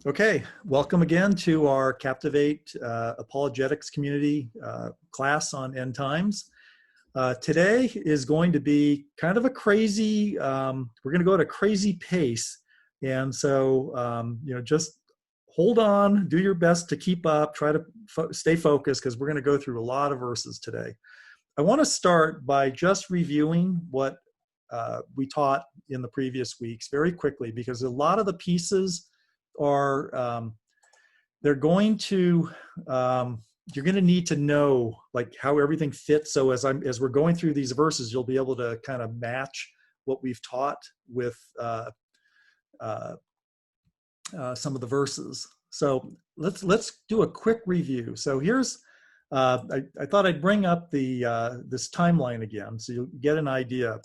Okay, welcome again to our Captivate Apologetics Community class on end times. Today is going to be kind of a crazy, we're going to go at a crazy pace. And so, just hold on, do your best to keep up, try to stay focused because we're going to go through a lot of verses today. I want to start by just reviewing what we taught in the previous weeks very quickly because a lot of the pieces are they're going to you're going to need to know like how everything fits. So as we're going through these verses, you'll be able to kind of match what we've taught with some of the verses. So let's do a quick review. So here's I thought I'd bring up the this timeline again so you'll get an idea.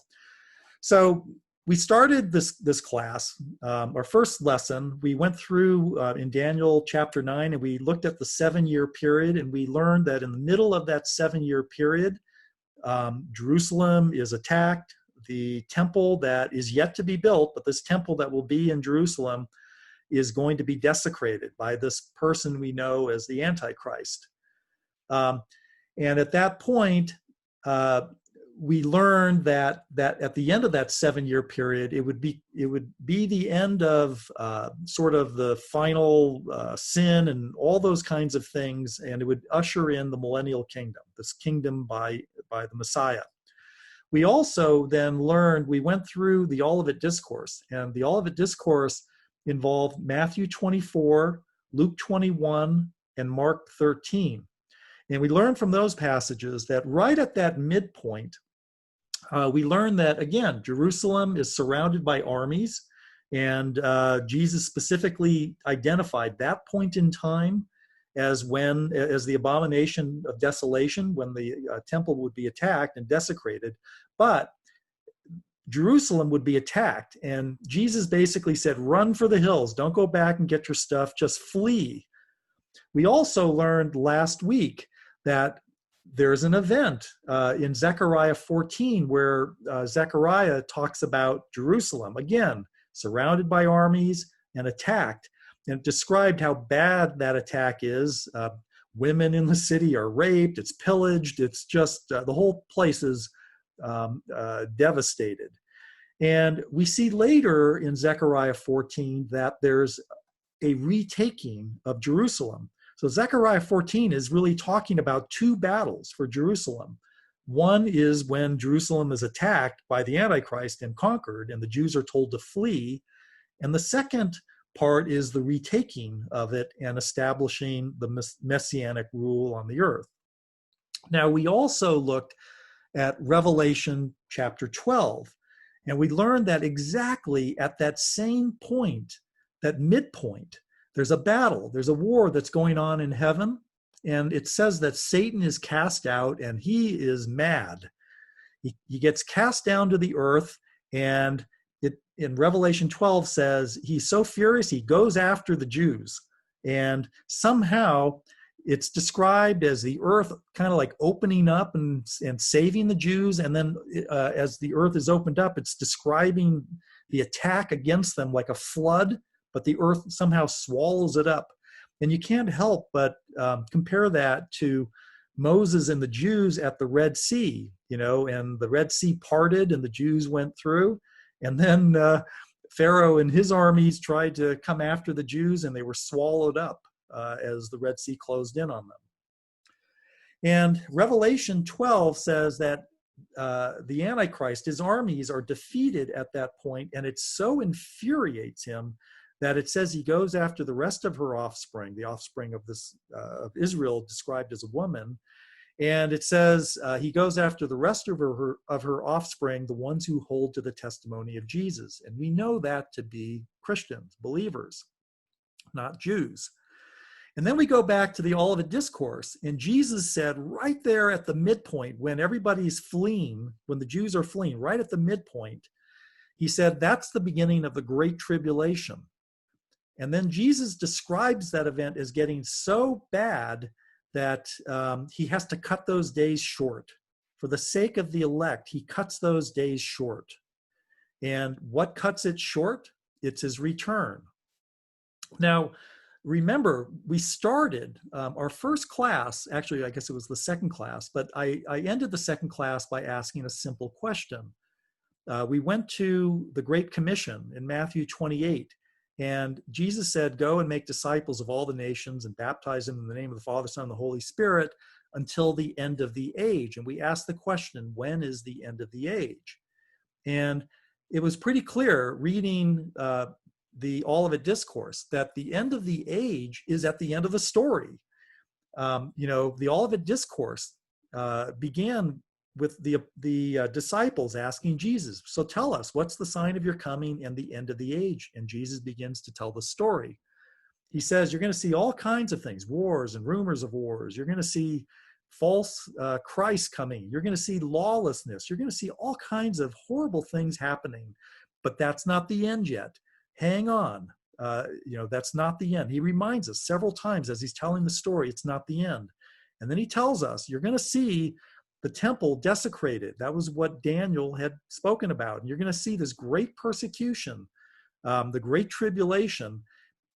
So we started this class, our first lesson, we went through in Daniel chapter 9, and we looked at the 7-year period, and we learned that in the middle of that 7-year period, Jerusalem is attacked. The temple that is yet to be built, but this temple that will be in Jerusalem is going to be desecrated by this person we know as the Antichrist. And at that point, we learned that at the end of that 7-year period, it would be the end of sort of the final sin and all those kinds of things, and it would usher in the millennial kingdom, this kingdom by the Messiah. We also then learned, we went through the Olivet Discourse, and the Olivet Discourse involved Matthew 24, Luke 21, and Mark 13. And we learned from those passages that right at that midpoint, we learned that, again, Jerusalem is surrounded by armies, and Jesus specifically identified that point in time as the abomination of desolation, when the temple would be attacked and desecrated. But Jerusalem would be attacked, and Jesus basically said, run for the hills, don't go back and get your stuff, just flee. We also learned last week that there's an event in Zechariah 14 where Zechariah talks about Jerusalem, again, surrounded by armies and attacked, and described how bad that attack is. Women in the city are raped, it's pillaged, it's just, the whole place is devastated. And we see later in Zechariah 14 that there's a retaking of Jerusalem. So Zechariah 14 is really talking about two battles for Jerusalem. One is when Jerusalem is attacked by the Antichrist and conquered, and the Jews are told to flee. And the second part is the retaking of it and establishing the messianic rule on the earth. Now, we also looked at Revelation chapter 12, and we learned that exactly at that same point, that midpoint, there's a battle, there's a war that's going on in heaven, and it says that Satan is cast out and he is mad. He gets cast down to the earth, and it in Revelation 12 says he's so furious he goes after the Jews. And somehow it's described as the earth kind of like opening up and saving the Jews, and then as the earth is opened up, it's describing the attack against them like a flood, but the earth somehow swallows it up. And you can't help but compare that to Moses and the Jews at the Red Sea, and the Red Sea parted and the Jews went through. And then Pharaoh and his armies tried to come after the Jews, and they were swallowed up as the Red Sea closed in on them. And Revelation 12 says that the Antichrist, his armies are defeated at that point, and it so infuriates him that it says he goes after the rest of her offspring, the offspring of of Israel described as a woman. And it says he goes after the rest of her offspring, the ones who hold to the testimony of Jesus. And we know that to be Christians, believers, not Jews. And then we go back to the Olivet Discourse, and Jesus said right there at the midpoint, when everybody's fleeing, when the Jews are fleeing, right at the midpoint, he said that's the beginning of the Great Tribulation. And then Jesus describes that event as getting so bad that he has to cut those days short. For the sake of the elect, he cuts those days short. And what cuts it short? It's his return. Now, remember, we started our first class, actually, I guess it was the second class, but I ended the second class by asking a simple question. We went to the Great Commission in Matthew 28, and Jesus said, "Go and make disciples of all the nations and baptize them in the name of the Father, Son, and the Holy Spirit until the end of the age." And we asked the question, when is the end of the age? And it was pretty clear reading the Olivet Discourse that the end of the age is at the end of the story. The Olivet Discourse began with the disciples asking Jesus, "So tell us, what's the sign of your coming and the end of the age?" And Jesus begins to tell the story. He says, "You're going to see all kinds of things, wars and rumors of wars. You're going to see false Christ coming. You're going to see lawlessness. You're going to see all kinds of horrible things happening. But that's not the end yet. Hang on. That's not the end." He reminds us several times as he's telling the story, it's not the end. And then he tells us, you're going to see the temple desecrated. That was what Daniel had spoken about. And you're going to see this great persecution, the great tribulation.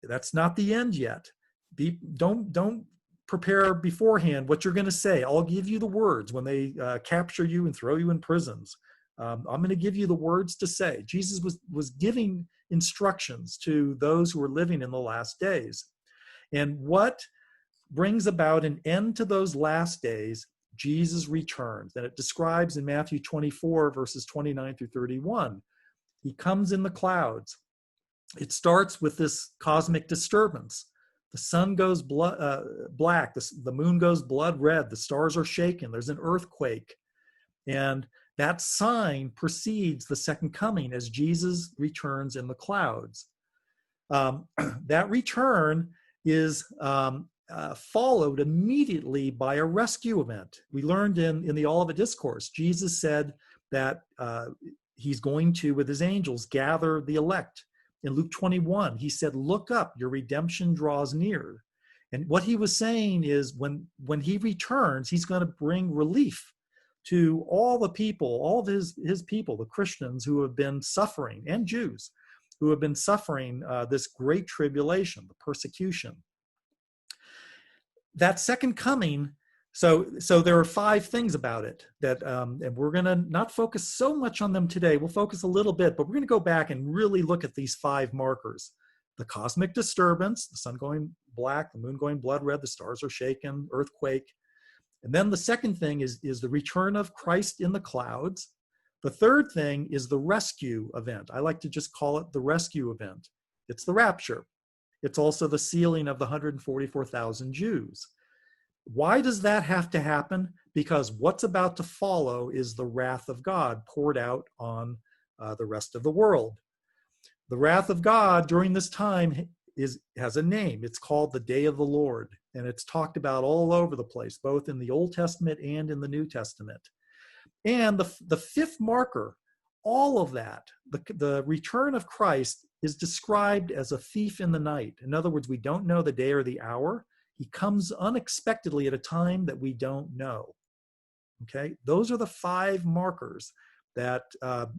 That's not the end yet. Don't prepare beforehand what you're going to say. I'll give you the words when they capture you and throw you in prisons. I'm going to give you the words to say. Jesus was giving instructions to those who were living in the last days. And what brings about an end to those last days? Jesus returns. And it describes in Matthew 24, verses 29 through 31. He comes in the clouds. It starts with this cosmic disturbance. The sun goes black, the moon goes blood red, the stars are shaken, there's an earthquake. And that sign precedes the second coming as Jesus returns in the clouds. That return is followed immediately by a rescue event. We learned in the Olivet Discourse, Jesus said that he's going to, with his angels, gather the elect. In Luke 21, he said, "Look up, your redemption draws near." And what he was saying is when he returns, he's going to bring relief to all the people, all of his people, the Christians who have been suffering, and Jews who have been suffering this great tribulation, the persecution. That second coming, so there are 5 things about it that, and we're going to not focus so much on them today. We'll focus a little bit, but we're going to go back and really look at these 5 markers. The cosmic disturbance, the sun going black, the moon going blood red, the stars are shaken, earthquake. And then the second thing is the return of Christ in the clouds. The third thing is the rescue event. I like to just call it the rescue event. It's the rapture. It's also the sealing of the 144,000 Jews. Why does that have to happen? Because what's about to follow is the wrath of God poured out on the rest of the world. The wrath of God during this time has a name. It's called the Day of the Lord, and it's talked about all over the place, both in the Old Testament and in the New Testament. And the 5th marker, all of that, the return of Christ is described as a thief in the night. In other words, we don't know the day or the hour. He comes unexpectedly at a time that we don't know. Okay, those are the 5 markers that,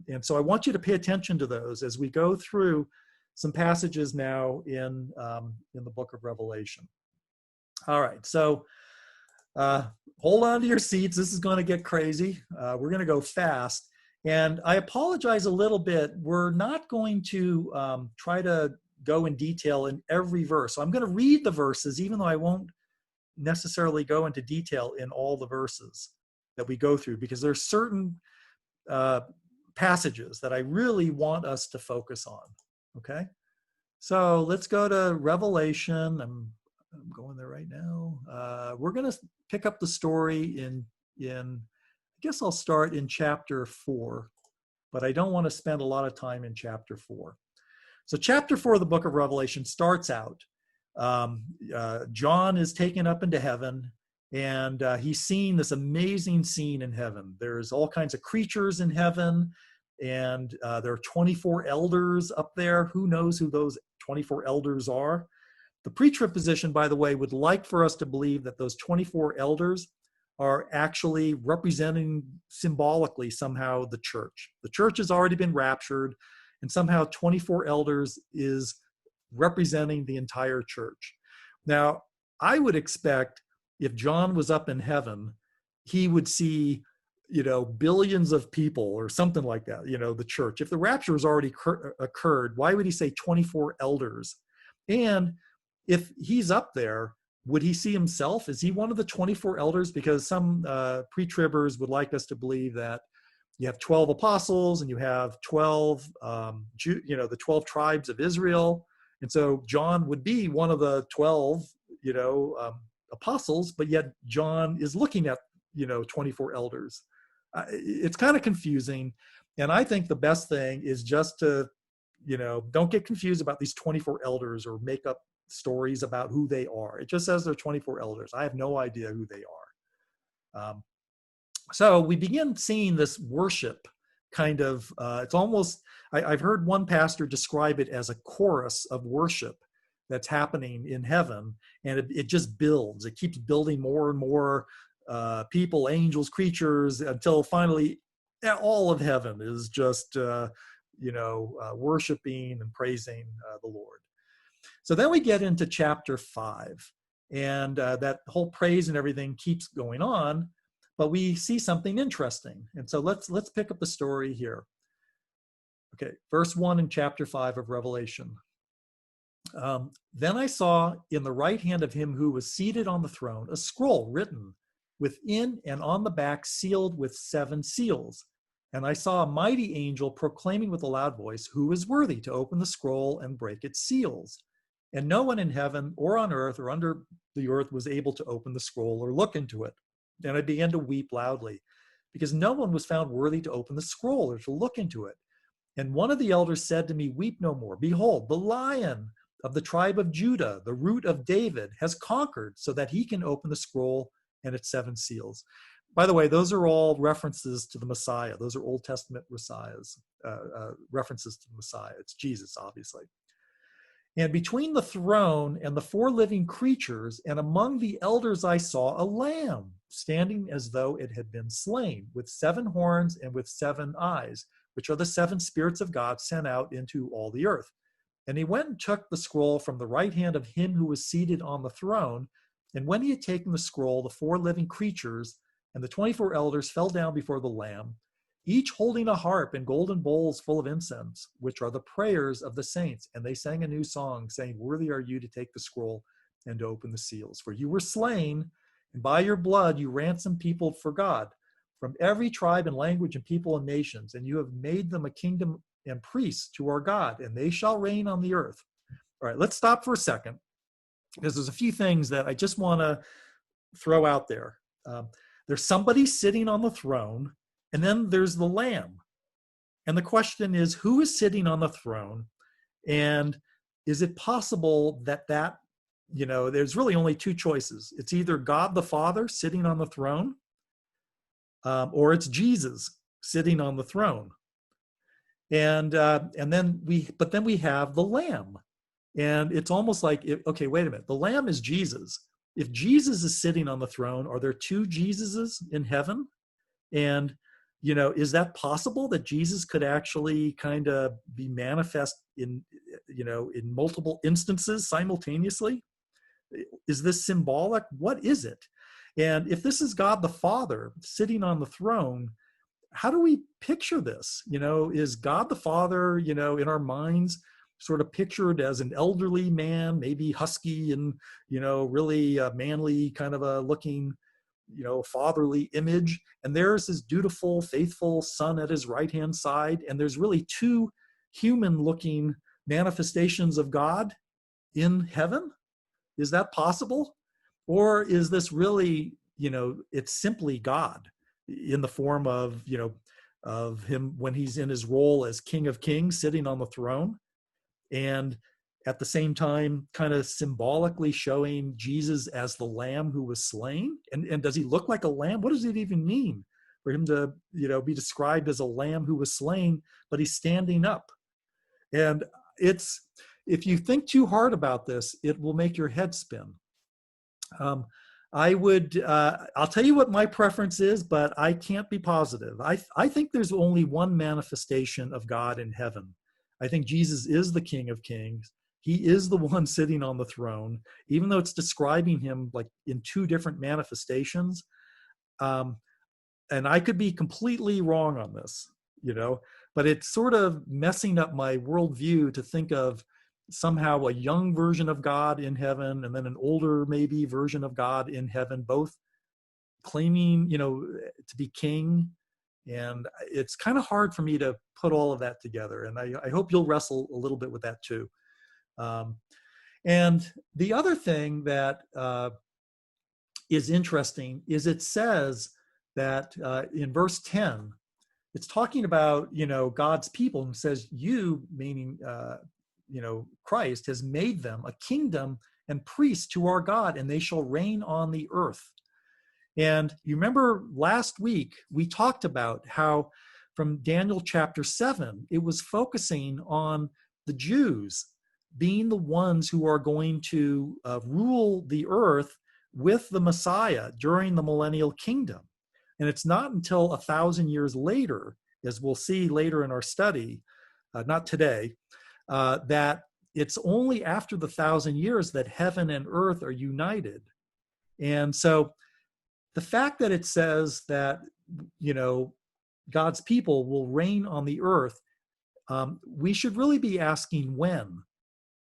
and so I want you to pay attention to those as we go through some passages now in the book of Revelation. All right, so hold on to your seats. This is going to get crazy. We're going to go fast. And I apologize a little bit. We're not going to try to go in detail in every verse. So I'm going to read the verses, even though I won't necessarily go into detail in all the verses that we go through, because there's certain passages that I really want us to focus on. Okay? So let's go to Revelation. I'm going there right now. We're going to pick up the story in I guess I'll start in chapter 4, but I don't want to spend a lot of time in chapter 4. So chapter 4 of the book of Revelation starts out. John is taken up into heaven, and he's seeing this amazing scene in heaven. There's all kinds of creatures in heaven, and there are 24 elders up there. Who knows who those 24 elders are? The pre-trib position, by the way, would like for us to believe that those 24 elders are actually representing symbolically somehow the church. The church has already been raptured, and somehow 24 elders is representing the entire church. Now, I would expect if John was up in heaven, he would see, billions of people or something like that, the church. If the rapture has already occurred, why would he say 24 elders? And if he's up there, would he see himself? Is he one of the 24 elders? Because some pre-tribbers would like us to believe that you have 12 apostles and you have 12, the 12 tribes of Israel. And so John would be one of the 12, apostles, but yet John is looking at, 24 elders. It's kind of confusing. And I think the best thing is just to, don't get confused about these 24 elders or make up stories about who they are. It just says they're 24 elders. I have no idea who they are. So we begin seeing this worship kind of, it's almost, I've heard one pastor describe it as a chorus of worship that's happening in heaven. And it just builds. It keeps building more and more people, angels, creatures, until finally all of heaven is just, worshiping and praising the Lord. So then we get into chapter 5, and that whole praise and everything keeps going on, but we see something interesting. And so let's pick up the story here. Okay, verse 1 in chapter 5 of Revelation. Then I saw in the right hand of him who was seated on the throne a scroll written within and on the back, sealed with 7 seals. And I saw a mighty angel proclaiming with a loud voice, "Who is worthy to open the scroll and break its seals?" And no one in heaven or on earth or under the earth was able to open the scroll or look into it. And I began to weep loudly, because no one was found worthy to open the scroll or to look into it. And one of the elders said to me, "Weep no more. Behold, the Lion of the tribe of Judah, the root of David, has conquered, so that he can open the scroll and its 7 seals." By the way, those are all references to the Messiah. Those are Old Testament Messiahs, references to the Messiah. It's Jesus, obviously. And between the throne and the 4 living creatures, and among the elders, I saw a lamb standing as though it had been slain, with 7 horns and with 7 eyes, which are the 7 spirits of God sent out into all the earth. And he went and took the scroll from the right hand of him who was seated on the throne. And when he had taken the scroll, the 4 living creatures and the 24 elders fell down before the Lamb, each holding a harp and golden bowls full of incense, which are the prayers of the saints. And they sang a new song, saying, "Worthy are you to take the scroll and to open the seals. For you were slain, and by your blood you ransomed people for God, from every tribe and language and people and nations. And you have made them a kingdom and priests to our God, and they shall reign on the earth." All right, let's stop for a second, because there's a few things that I just want to throw out there. There's somebody sitting on the throne, and then there's the Lamb. And the question is, who is sitting on the throne? And is it possible that there's really only 2 choices. It's either God the Father sitting on the throne, or it's Jesus sitting on the throne. And then we have the Lamb. And it's almost like, okay, wait a minute. The Lamb is Jesus. If Jesus is sitting on the throne, are there 2 Jesuses in heaven? And, is that possible that Jesus could actually kind of be manifest in multiple instances simultaneously? Is this symbolic? What is it? And if this is God the Father sitting on the throne, how do we picture this? Is God the Father, in our minds, sort of pictured as an elderly man, maybe husky and, really manly kind of a looking, fatherly image. And there's his dutiful, faithful son at his right-hand side. And there's really 2 human-looking manifestations of God in heaven. Is that possible? Or is this really, it's simply God in the form of, of him when he's in his role as King of Kings sitting on the throne, and at the same time kind of symbolically showing Jesus as the Lamb who was slain? And does he look like a lamb? What does it even mean for him to, be described as a lamb who was slain, but he's standing up? And if you think too hard about this, it will make your head spin. I'll tell you what my preference is, but I can't be positive. I think there's only one manifestation of God in heaven. I think Jesus is the King of Kings, He is the one sitting on the throne, even though it's describing him like in two different manifestations. Um, and I could be completely wrong on this, but it's sort of messing up my worldview to think of somehow a young version of God in heaven and then an older maybe version of God in heaven, both claiming, to be king. And it's kind of hard for me to put all of that together. And I hope you'll wrestle a little bit with that too. And the other thing that is interesting is it says that in verse 10, it's talking about, God's people, and says you, meaning, Christ has made them a kingdom and priests to our God, and they shall reign on the earth. And you remember last week, we talked about how from Daniel chapter 7, it was focusing on the Jews being the ones who are going to rule the earth with the Messiah during the millennial kingdom. And it's not until 1,000 years later, as we'll see later in our study, not today, that it's only after the 1,000 years that heaven and earth are united. And so the fact that it says that, God's people will reign on the earth, we should really be asking, when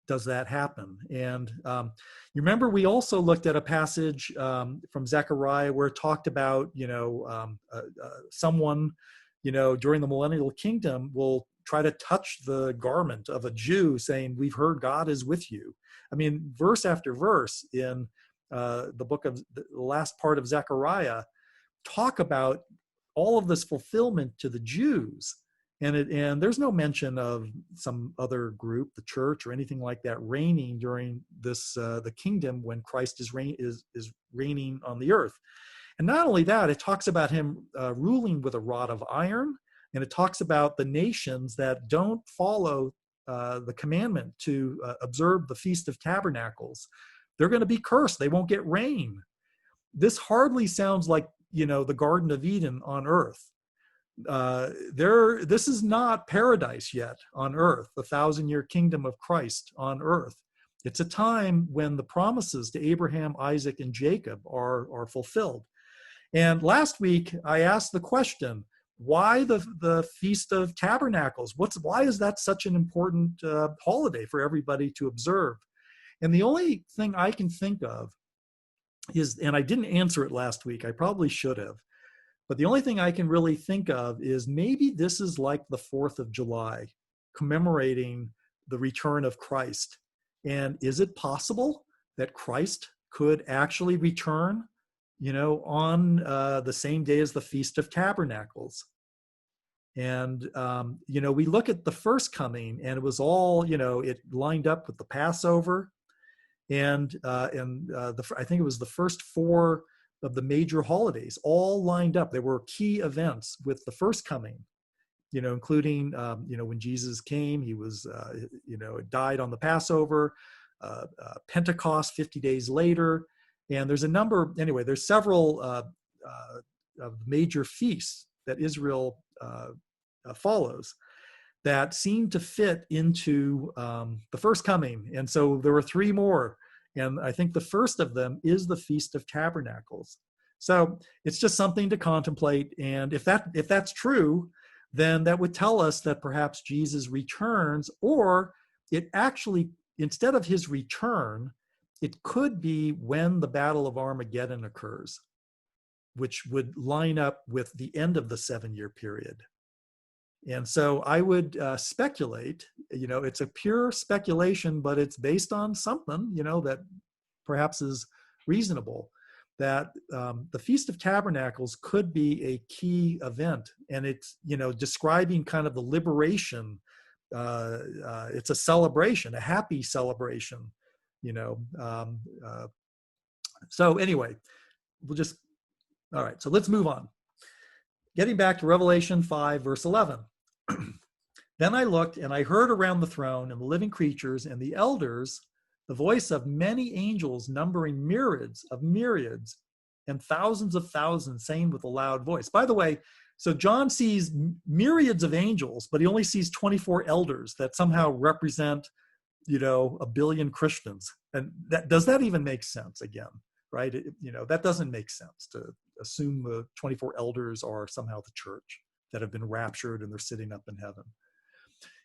does that happen? And you remember we also looked at a passage from Zechariah where it talked about, someone, during the millennial kingdom will try to touch the garment of a Jew saying, we've heard God is with you. I mean, verse after verse in the book of the last part of Zechariah talk about all of this fulfillment to the Jews. And there's no mention of some other group, the church or anything like that, reigning during this the kingdom when Christ is reigning on the earth. And not only that, it talks about him ruling with a rod of iron, and it talks about the nations that don't follow the commandment to observe the Feast of Tabernacles. They're going to be cursed. They won't get rain. This hardly sounds like, the Garden of Eden on earth. This is not paradise yet on earth, the 1,000-year kingdom of Christ on earth. It's a time when the promises to Abraham, Isaac, and Jacob are fulfilled. And last week, I asked the question, why the Feast of Tabernacles? Why is that such an important holiday for everybody to observe? And the only thing I can think of is, and I didn't answer it last week, I probably should have, but the only thing I can really think of is maybe this is like the 4th of July, commemorating the return of Christ. And is it possible that Christ could actually return, on the same day as the Feast of Tabernacles? And, we look at the first coming, and it was all, it lined up with the Passover. And I think it was the first 4 of the major holidays all lined up. There were key events with the first coming, including, when Jesus came, he was, died on the Passover, Pentecost 50 days later. And there's there's several of major feasts that Israel follows that seem to fit into the first coming. And so there were 3 more. And I think the first of them is the Feast of Tabernacles. So it's just something to contemplate. And if that's true, then that would tell us that perhaps Jesus returns, or it actually, instead of his return, it could be when the Battle of Armageddon occurs, which would line up with the end of the 7-year period. And so I would speculate, it's a pure speculation, but it's based on something, that perhaps is reasonable, that the Feast of Tabernacles could be a key event. And it's, describing kind of the liberation. It's a celebration, a happy celebration, So anyway, all right, so let's move on. Getting back to Revelation 5, verse 11. Then I looked, and I heard around the throne and the living creatures and the elders the voice of many angels numbering myriads of myriads and thousands of thousands, saying with a loud voice. By the way, so John sees myriads of angels, but he only sees 24 elders that somehow represent a billion Christians. And does that even make sense again, right? That doesn't make sense to assume the 24 elders are somehow the church that have been raptured and they're sitting up in heaven.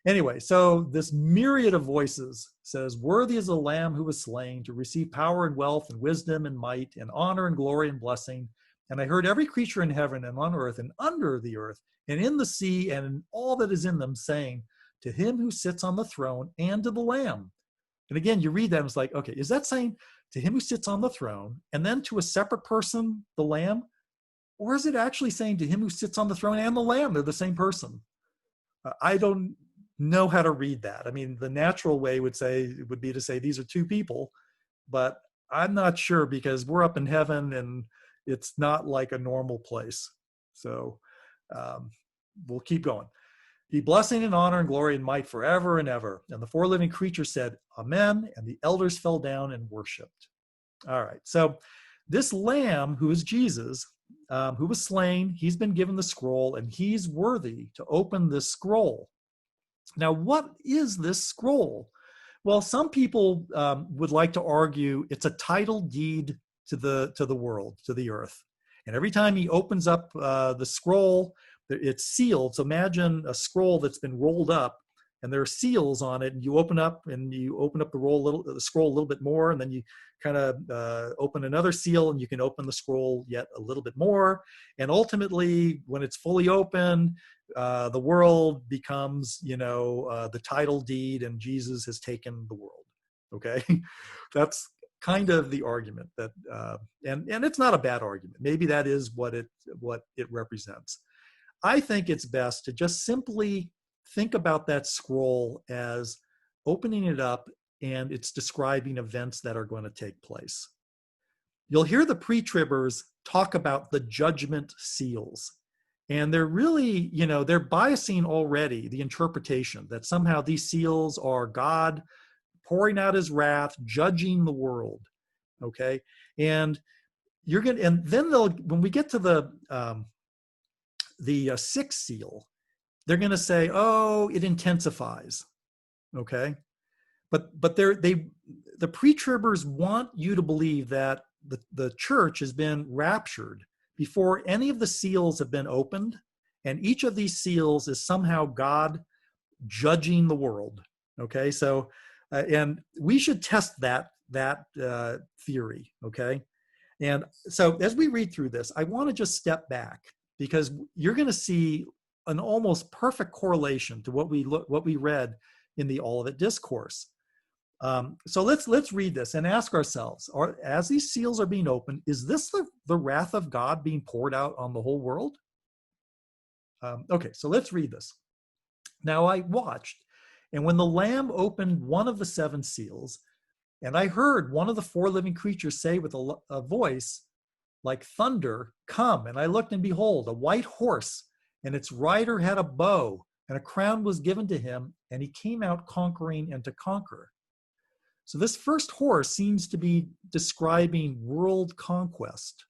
Anyway, so this myriad of voices says, worthy is the Lamb who was slain to receive power and wealth and wisdom and might and honor and glory and blessing. And I heard every creature in heaven and on earth and under the earth and in the sea and in all that is in them saying, to him who sits on the throne and to the Lamb. And again, you read that and it's like, okay, is that saying to him who sits on the throne and then to a separate person, the Lamb? Or is it actually saying to him who sits on the throne and the Lamb, they're the same person? I don't know how to read that. I mean, the natural way would be to say these are two people, but I'm not sure because we're up in heaven and it's not like a normal place. So we'll keep going. Be blessing and honor and glory and might forever and ever. And the four living creatures said, Amen. And the elders fell down and worshiped. All right. So this Lamb, who is Jesus, who was slain, he's been given the scroll and he's worthy to open this scroll. Now, what is this scroll? Well, some people would like to argue it's a title deed to the world, to the earth. And every time he opens up the scroll, it's sealed. So imagine a scroll that's been rolled up and there are seals on it, and you open up the scroll a little bit more, and then you kind of open another seal and you can open the scroll yet a little bit more. And ultimately, when it's fully open, the world becomes, the title deed, and Jesus has taken the world. Okay, that's kind of the argument that, and it's not a bad argument. Maybe that is what it represents. I think it's best to just simply think about that scroll as opening it up, and it's describing events that are going to take place. You'll hear the pre-tribbers talk about the judgment seals. And they're really, they're biasing already the interpretation that somehow these seals are God pouring out his wrath, judging the world. Okay. And then when we get to the sixth seal, they're going to say, oh, it intensifies. Okay. But the pre-tribbers want you to believe that the church has been raptured before any of the seals have been opened, and each of these seals is somehow God judging the world. Okay, so and we should test that theory. Okay, and so as we read through this, I want to just step back because you're going to see an almost perfect correlation to what we read in the Olivet Discourse. So let's read this and ask ourselves, as these seals are being opened, is this the wrath of God being poured out on the whole world? Okay, so let's read this. Now I watched, and when the Lamb opened one of the seven seals, and I heard one of the four living creatures say with a voice like thunder, come. And I looked, and behold, a white horse, and its rider had a bow, and a crown was given to him, and he came out conquering and to conquer. So this first horse seems to be describing world conquest,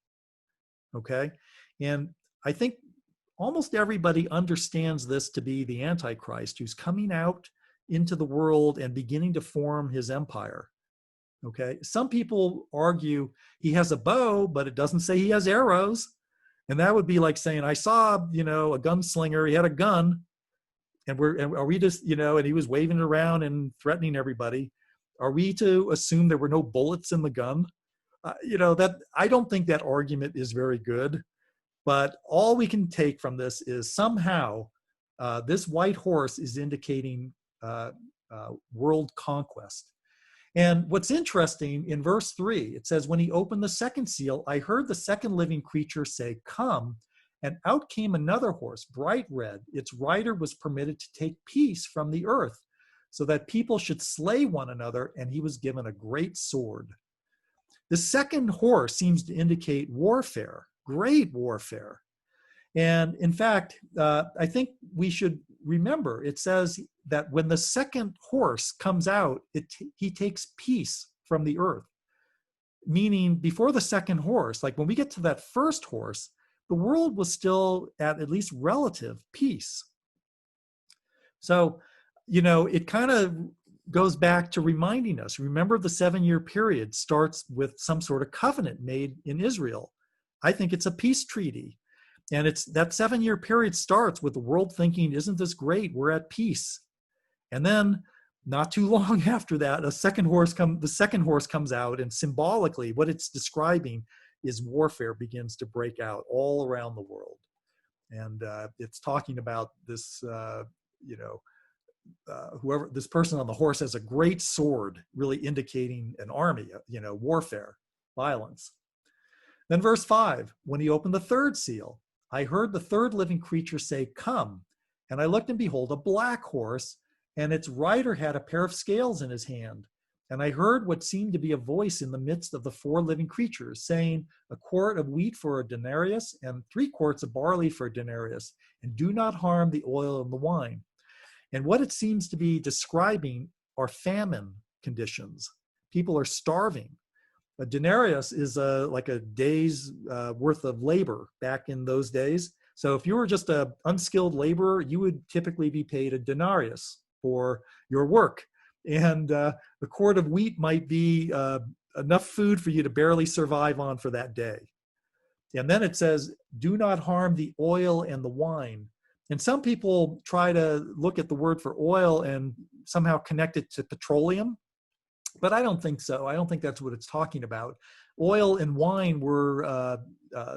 okay? And I think almost everybody understands this to be the Antichrist who's coming out into the world and beginning to form his empire, okay? Some people argue he has a bow, but it doesn't say he has arrows. And that would be like saying, I saw, a gunslinger, he had a gun, and are we just, and he was waving it around and threatening everybody. Are we to assume there were no bullets in the gun? That I don't think that argument is very good, but all we can take from this is somehow this white horse is indicating world conquest. And what's interesting, in verse 3, it says, when he opened the second seal, I heard the second living creature say, come, and out came another horse, bright red. Its rider was permitted to take peace from the earth, so that people should slay one another, and he was given a great sword. The second horse seems to indicate warfare, great warfare. And in fact, I think we should remember, it says that when the second horse comes out, he takes peace from the earth. Meaning before the second horse, like when we get to that first horse, the world was still at least relative peace. So, it kind of goes back to reminding us, remember the 7-year period starts with some sort of covenant made in Israel. I think it's a peace treaty. And it's that 7-year period starts with the world thinking, isn't this great? We're at peace. And then not too long after that, the second horse comes out, and symbolically what it's describing is warfare begins to break out all around the world. And it's talking about this, whoever this person on the horse has a great sword, really indicating an army, warfare, violence. Then verse 5, when he opened the third seal, I heard the third living creature say, come. And I looked, and behold, a black horse, and its rider had a pair of scales in his hand. And I heard what seemed to be a voice in the midst of the 4 living creatures, saying, a quart of wheat for a denarius, and 3 quarts of barley for a denarius, and do not harm the oil and the wine. And what it seems to be describing are famine conditions. People are starving. A denarius is like a day's worth of labor back in those days. So if you were just an unskilled laborer, you would typically be paid a denarius for your work. And a quart of wheat might be enough food for you to barely survive on for that day. And then it says, do not harm the oil and the wine. And some people try to look at the word for oil and somehow connect it to petroleum. But I don't think so. I don't think that's what it's talking about. Oil and wine were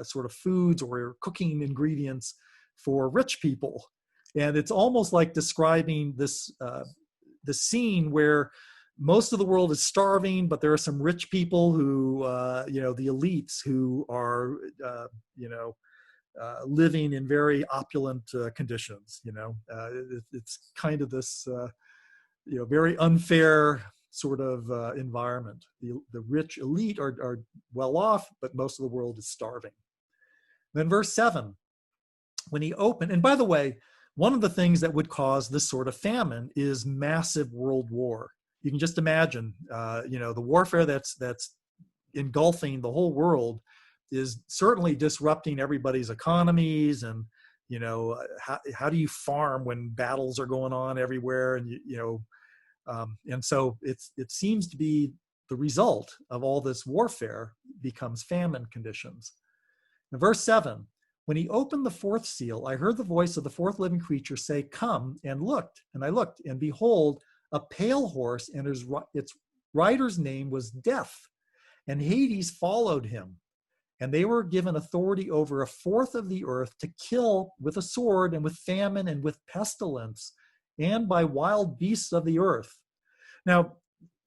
sort of foods or cooking ingredients for rich people. And it's almost like describing this the scene where most of the world is starving, but there are some rich people who, the elites who are, living in very opulent conditions. It's kind of this, very unfair sort of environment. The rich elite are well off, but most of the world is starving. Then verse 7, when he opened, and by the way, one of the things that would cause this sort of famine is massive world war. You can just imagine, the warfare that's engulfing the whole world is certainly disrupting everybody's economies. And, how do you farm when battles are going on everywhere? And, and so it seems to be the result of all this warfare becomes famine conditions. In verse 7, when he opened the 4th seal, I heard the voice of the 4th living creature say, come, and looked. And I looked, and behold, a pale horse, and its rider's name was Death. And Hades followed him. And they were given authority over 1/4 of the earth to kill with a sword and with famine and with pestilence and by wild beasts of the earth. Now,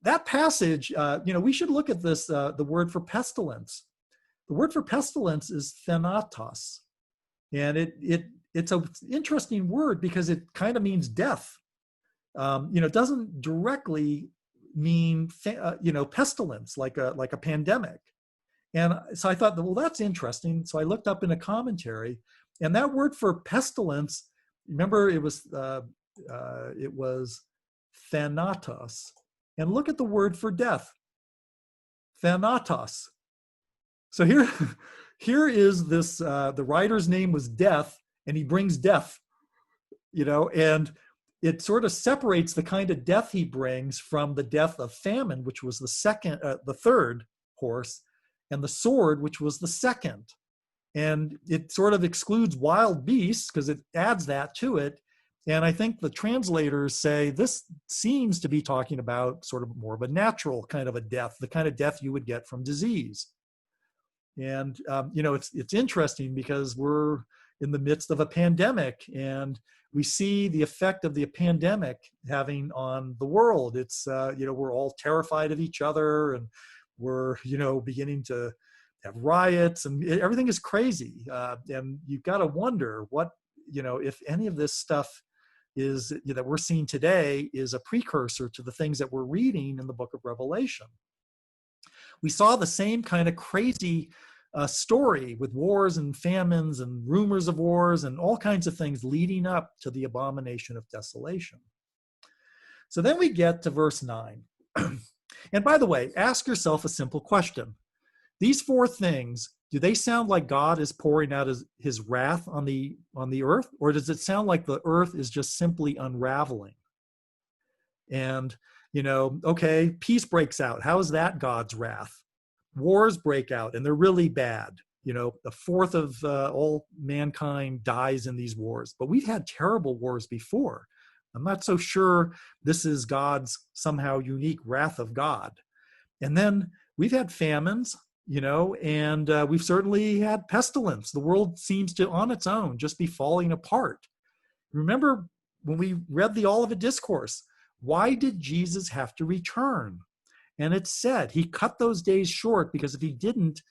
that passage, we should look at this, the word for pestilence. The word for pestilence is thanatos. And it's an interesting word because it kind of means death. It doesn't directly mean, pestilence, like a pandemic. And so I thought, well, that's interesting. So I looked up in a commentary, and that word for pestilence, remember, it was thanatos. And look at the word for death, thanatos. So here is this, the writer's name was Death, and he brings death, and it sort of separates the kind of death he brings from the death of famine, which was the 3rd horse, and the sword, which was the 2nd. And it sort of excludes wild beasts because it adds that to it. And I think the translators say this seems to be talking about sort of more of a natural kind of a death, the kind of death you would get from disease. And, it's interesting because we're in the midst of a pandemic, and we see the effect of the pandemic having on the world. It's, we're all terrified of each other, and we're, beginning to have riots, and everything is crazy. And you've got to wonder what, if any of this stuff is that we're seeing today is a precursor to the things that we're reading in the book of Revelation. We saw the same kind of crazy story with wars and famines and rumors of wars and all kinds of things leading up to the abomination of desolation. So then we get to verse 9. And by the way, ask yourself a simple question. These 4 things, do they sound like God is pouring out his wrath on the earth? Or does it sound like the earth is just simply unraveling? And Okay, peace breaks out. How is that God's wrath? Wars break out, and they're really bad. A fourth of all mankind dies in these wars. But we've had terrible wars before. I'm not so sure this is God's somehow unique wrath of God. And then we've had famines, and we've certainly had pestilence. The world seems to, on its own, just be falling apart. Remember when we read the Olivet Discourse, why did Jesus have to return? And it said he cut those days short because if he didn't,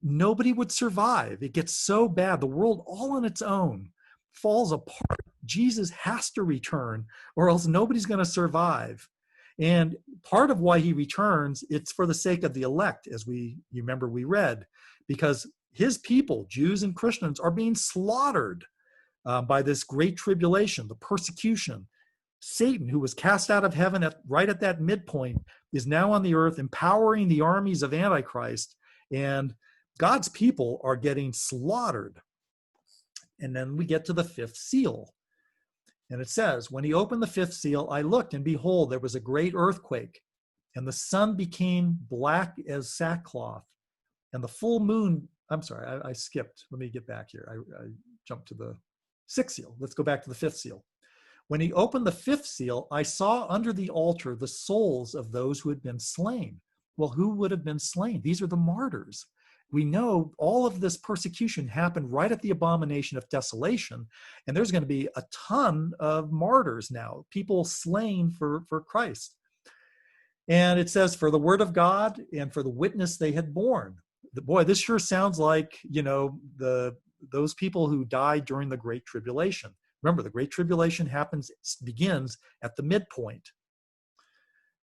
nobody would survive. It gets so bad. The world all on its own falls apart. Jesus has to return or else nobody's going to survive. And part of why he returns, it's for the sake of the elect, as you remember we read, because his people, Jews and Christians, are being slaughtered by this great tribulation, the persecution. Satan, who was cast out of heaven right at that midpoint, is now on the earth empowering the armies of Antichrist, and God's people are getting slaughtered. And then we get to the fifth seal. And it says, when he opened the fifth seal, I looked, and behold, there was a great earthquake, and the sun became black as sackcloth, and the full moon, I'm sorry, I skipped. Let me get back here. I jumped to the sixth seal. Let's go back to the fifth seal. When he opened the fifth seal, I saw under the altar the souls of those who had been slain. Well, who would have been slain? These are the martyrs. We know all of this persecution happened right at the abomination of desolation, and there's going to be a ton of martyrs now, people slain for Christ. And it says, for the word of God and for the witness they had borne. Boy, this sure sounds like, those people who died during the Great Tribulation. Remember, the Great Tribulation begins at the midpoint.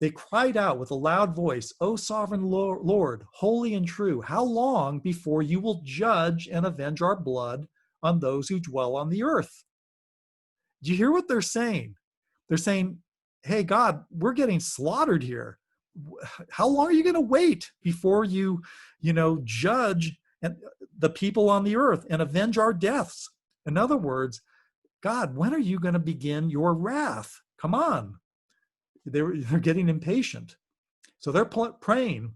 They cried out with a loud voice, O sovereign Lord, holy and true, how long before you will judge and avenge our blood on those who dwell on the earth? Do you hear what they're saying? They're saying, hey, God, we're getting slaughtered here. How long are you going to wait before you, judge the people on the earth and avenge our deaths? In other words, God, when are you going to begin your wrath? Come on. They're getting impatient. So they're praying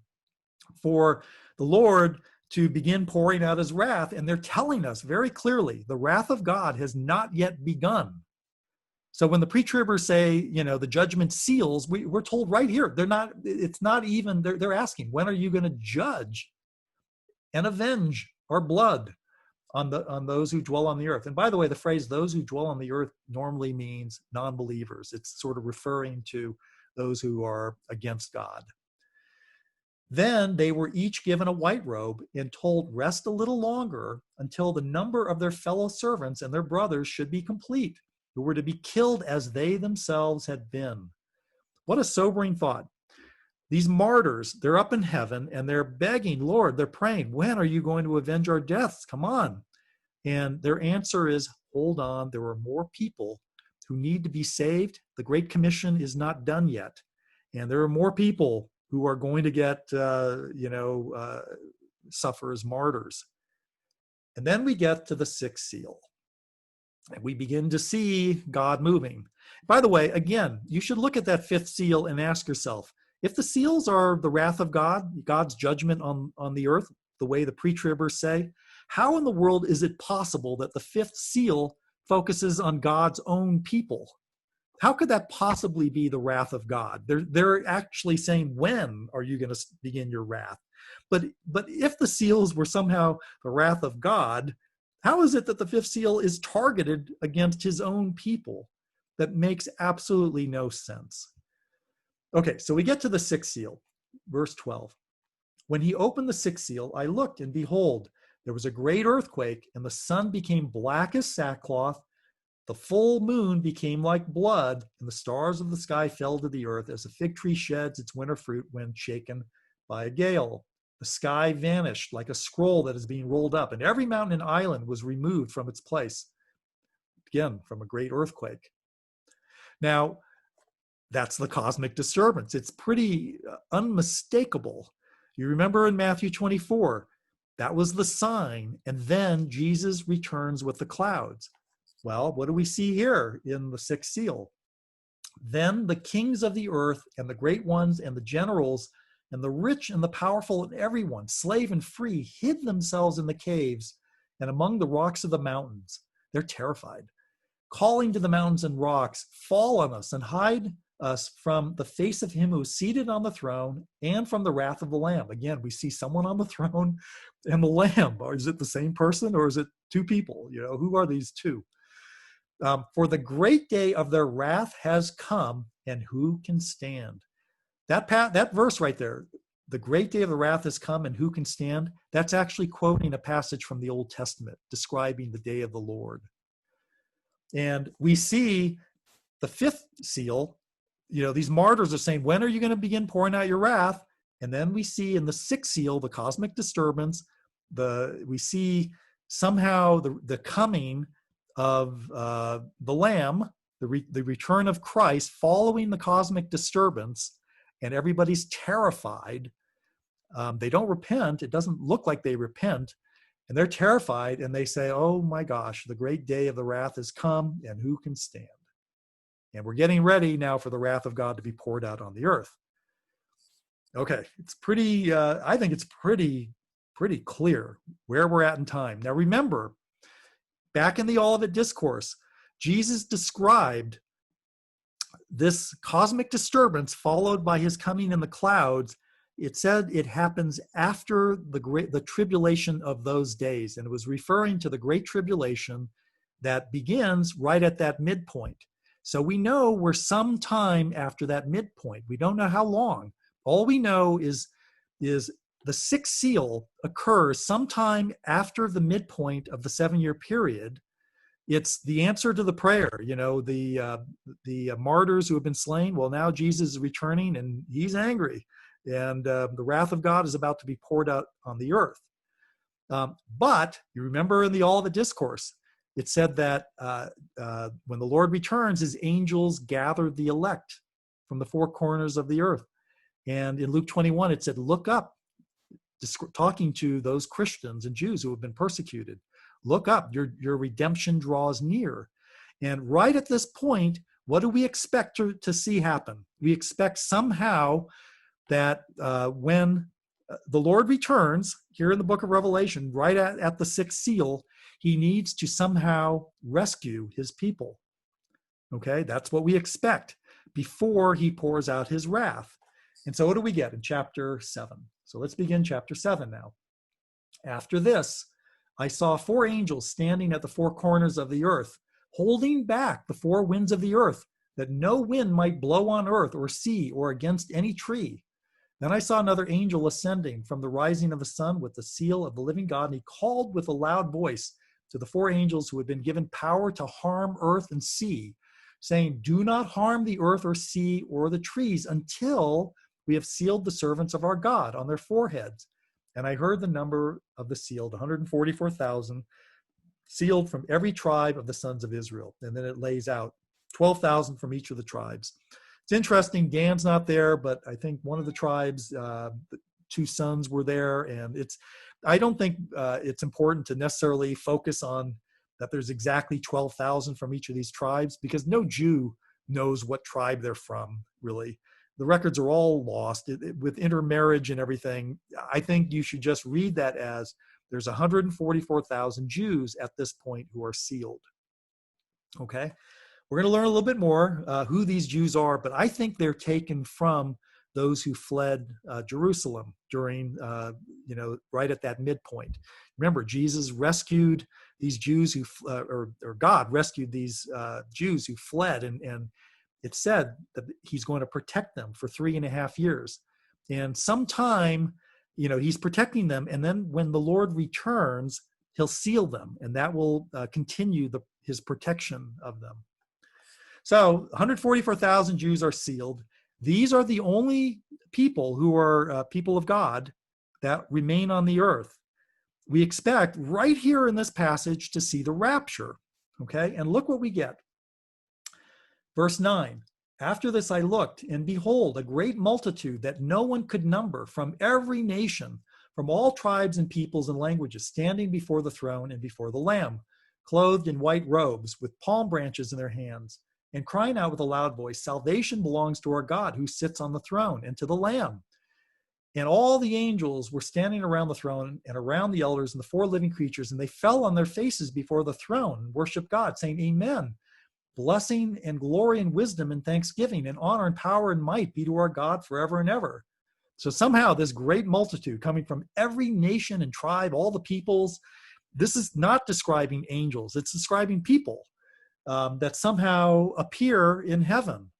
for the Lord to begin pouring out his wrath, and they're telling us very clearly the wrath of God has not yet begun. So when the pre-tribbers say, the judgment seals, we're told right here, they're asking, when are you going to judge and avenge our blood on those who dwell on the earth? And by the way, the phrase those who dwell on the earth normally means non-believers. It's sort of referring to those who are against God. Then they were each given a white robe and told, rest a little longer until the number of their fellow servants and their brothers should be complete, who were to be killed as they themselves had been. What a sobering thought. These martyrs, they're up in heaven and they're begging, Lord, they're praying, when are you going to avenge our deaths? Come on. And their answer is, hold on, there are more people who need to be saved. The Great Commission is not done yet. And there are more people who are going to get, suffer as martyrs. And then we get to the sixth seal. And we begin to see God moving. By the way, again, you should look at that fifth seal and ask yourself, if the seals are the wrath of God, God's judgment on the earth, the way the pre-tribbers say, how in the world is it possible that the fifth seal focuses on God's own people? How could that possibly be the wrath of God? They're actually saying, when are you going to begin your wrath? But if the seals were somehow the wrath of God, how is it that the fifth seal is targeted against his own people? That makes absolutely no sense. Okay, so we get to the sixth seal, verse 12. When he opened the sixth seal, I looked, and behold, there was a great earthquake, and the sun became black as sackcloth. The full moon became like blood, and the stars of the sky fell to the earth as a fig tree sheds its winter fruit when shaken by a gale. The sky vanished like a scroll that is being rolled up, and every mountain and island was removed from its place, again, from a great earthquake. Now, that's the cosmic disturbance. It's pretty unmistakable. You remember in Matthew 24, that was the sign, and then Jesus returns with the clouds. Well, what do we see here in the sixth seal? Then the kings of the earth and the great ones and the generals and the rich and the powerful and everyone, slave and free, hid themselves in the caves and among the rocks of the mountains. They're terrified, calling to the mountains and rocks, fall on us and hide us from the face of him who is seated on the throne and from the wrath of the Lamb. Again, we see someone on the throne and the Lamb. Or is it the same person or is it two people? Who are these two? For the great day of their wrath has come, and who can stand? That verse right there, the great day of the wrath has come, and who can stand? That's actually quoting a passage from the Old Testament describing the day of the Lord. And we see the fifth seal, these martyrs are saying, when are you going to begin pouring out your wrath? And then we see in the sixth seal, the cosmic disturbance, we see somehow the coming of the Lamb, the return of Christ following the cosmic disturbance, and everybody's terrified. They don't repent. It doesn't look like they repent. And they're terrified, and they say, oh my gosh, the great day of the wrath has come, and who can stand? And we're getting ready now for the wrath of God to be poured out on the earth. Okay, it's pretty, I think it's pretty clear where we're at in time. Now remember, back in the Olivet Discourse, Jesus described this cosmic disturbance followed by his coming in the clouds. It said it happens after the tribulation of those days. And it was referring to the great tribulation that begins right at that midpoint. So we know we're some time after that midpoint. We don't know how long. All we know is the sixth seal occurs sometime after the midpoint of the 7-year period. It's the answer to the prayer, the martyrs who have been slain. Well, now Jesus is returning and he's angry, and the wrath of God is about to be poured out on the earth. But you remember in the Olivet Discourse, it said that when the Lord returns, his angels gathered the elect from the four corners of the earth. And in Luke 21, it said, look up, talking to those Christians and Jews who have been persecuted. Look up, your redemption draws near. And right at this point, what do we expect to see happen? We expect somehow that when the Lord returns, here in the book of Revelation, right at the sixth seal, he needs to somehow rescue his people. Okay, that's what we expect before he pours out his wrath. And so what do we get in chapter 7? So let's begin chapter 7 now. After this, I saw 4 angels standing at the 4 corners of the earth, holding back the 4 winds of the earth, that no wind might blow on earth or sea or against any tree. Then I saw another angel ascending from the rising of the sun with the seal of the living God, and he called with a loud voice to the 4 angels who had been given power to harm earth and sea, saying, do not harm the earth or sea or the trees until we have sealed the servants of our God on their foreheads. And I heard the number of the sealed, 144,000, sealed from every tribe of the sons of Israel. And then it lays out 12,000 from each of the tribes. It's interesting, Dan's not there, but I think one of the tribes, the 2 sons were there. And I don't think it's important to necessarily focus on that there's exactly 12,000 from each of these tribes, because no Jew knows what tribe they're from, really. The records are all lost with intermarriage and everything. I think you should just read that as there's 144,000 Jews at this point who are sealed. Okay, we're going to learn a little bit more who these Jews are, but I think they're taken from those who fled Jerusalem during, right at that midpoint. Remember, Jesus rescued these Jews or God rescued these Jews who fled, and it said that he's going to protect them for 3.5 years. And sometime, he's protecting them. And then when the Lord returns, he'll seal them, and that will continue his protection of them. So 144,000 Jews are sealed. These are the only people who are people of God that remain on the earth. We expect right here in this passage to see the rapture. Okay, and look what we get. Verse 9, after this I looked, and behold, a great multitude that no one could number, from every nation, from all tribes and peoples and languages, standing before the throne and before the Lamb, clothed in white robes, with palm branches in their hands, and crying out with a loud voice, "Salvation belongs to our God who sits on the throne and to the Lamb." And all the angels were standing around the throne and around the elders and the four living creatures, and they fell on their faces before the throne and worshiped God, saying, "Amen. Blessing and glory and wisdom and thanksgiving and honor and power and might be to our God forever and ever." So somehow this great multitude coming from every nation and tribe, all the peoples, this is not describing angels. It's describing people that somehow appear in heaven.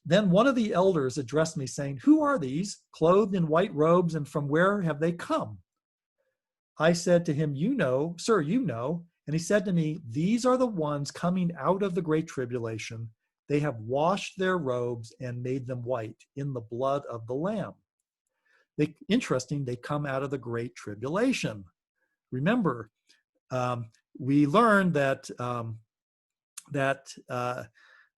Then one of the elders addressed me saying, "Who are these, clothed in white robes, and from where have they come?" I said to him, "You know, sir, you know." And he said to me, "These are the ones coming out of the great tribulation. They have washed their robes and made them white in the blood of the Lamb." Interesting, they come out of the great tribulation. Remember, we learned that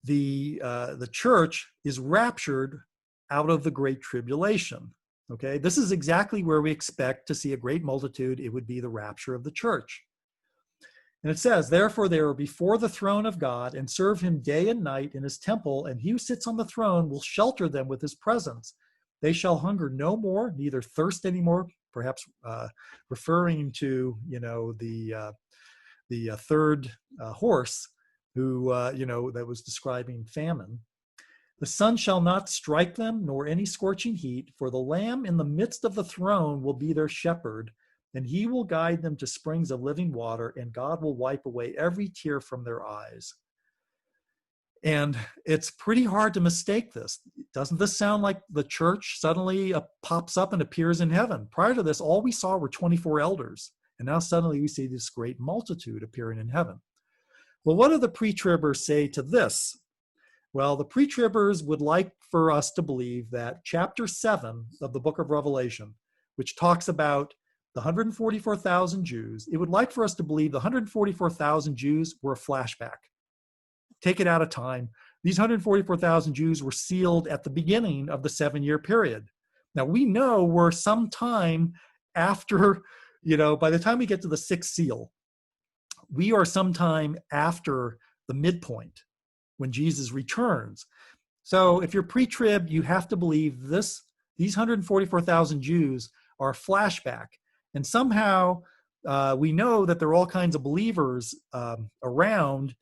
the church is raptured out of the great tribulation. Okay, this is exactly where we expect to see a great multitude. It would be the rapture of the church. And it says, "Therefore they are before the throne of God and serve him day and night in his temple, and he who sits on the throne will shelter them with his presence. They shall hunger no more, neither thirst anymore," perhaps referring to, the third horse who, that was describing famine. "The sun shall not strike them, nor any scorching heat, for the Lamb in the midst of the throne will be their shepherd, and he will guide them to springs of living water, and God will wipe away every tear from their eyes." And it's pretty hard to mistake this. Doesn't this sound like the church suddenly pops up and appears in heaven? Prior to this, all we saw were 24 elders, and now suddenly we see this great multitude appearing in heaven. Well, what do the pre-tribbers say to this? Well, the pre-tribbers would like for us to believe that chapter 7 of the book of Revelation, which talks about the 144,000 Jews, it would like for us to believe the 144,000 Jews were a flashback. Take it out of time. These 144,000 Jews were sealed at the beginning of the 7-year period. Now, we know we're sometime after, by the time we get to the 6th seal, we are sometime after the midpoint when Jesus returns. So if you're pre-trib, you have to believe these 144,000 Jews are a flashback. And somehow we know that there are all kinds of believers around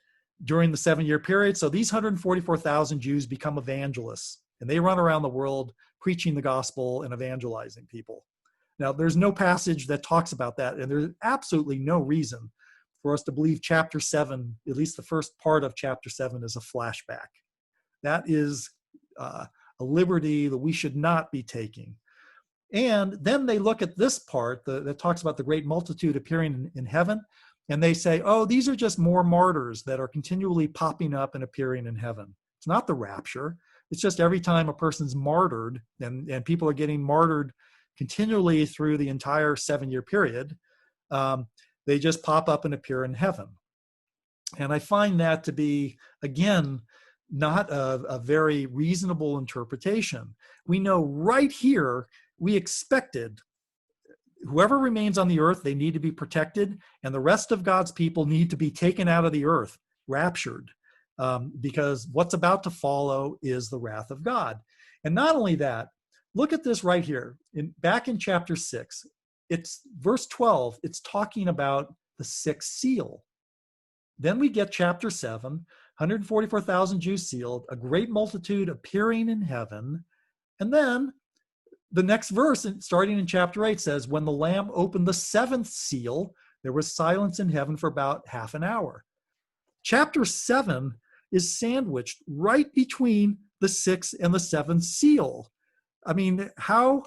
during the 7-year period. So these 144,000 Jews become evangelists, and they run around the world preaching the gospel and evangelizing people. Now, there's no passage that talks about that, and there's absolutely no reason for us to believe chapter 7, at least the first part of chapter 7, is a flashback. That is a liberty that we should not be taking. And then they look at this part that talks about the great multitude appearing in heaven, and they say, "Oh, these are just more martyrs that are continually popping up and appearing in heaven." It's not the rapture. It's just every time a person's martyred, and people are getting martyred continually through the entire 7-year period, they just pop up and appear in heaven. And I find that to be, again, not a very reasonable interpretation. We know right here, we expected whoever remains on the earth, they need to be protected, and the rest of God's people need to be taken out of the earth, raptured, because what's about to follow is the wrath of God. And not only that, look at this right here. Back in chapter 6, it's verse 12, it's talking about the 6th seal. Then we get chapter 7, 144,000 Jews sealed, a great multitude appearing in heaven. And then the next verse, starting in chapter 8, says, "When the Lamb opened the 7th seal, there was silence in heaven for about half an hour." Chapter 7 is sandwiched right between the 6th and the 7th seal. I mean, how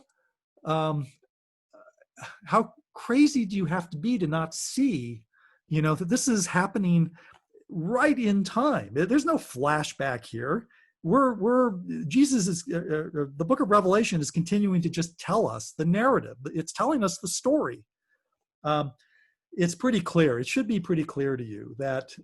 crazy do you have to be to not see, that this is happening right in time? There's no flashback here. Jesus is, the book of Revelation is continuing to just tell us the narrative. It's telling us the story. It's pretty clear. It should be pretty clear to you that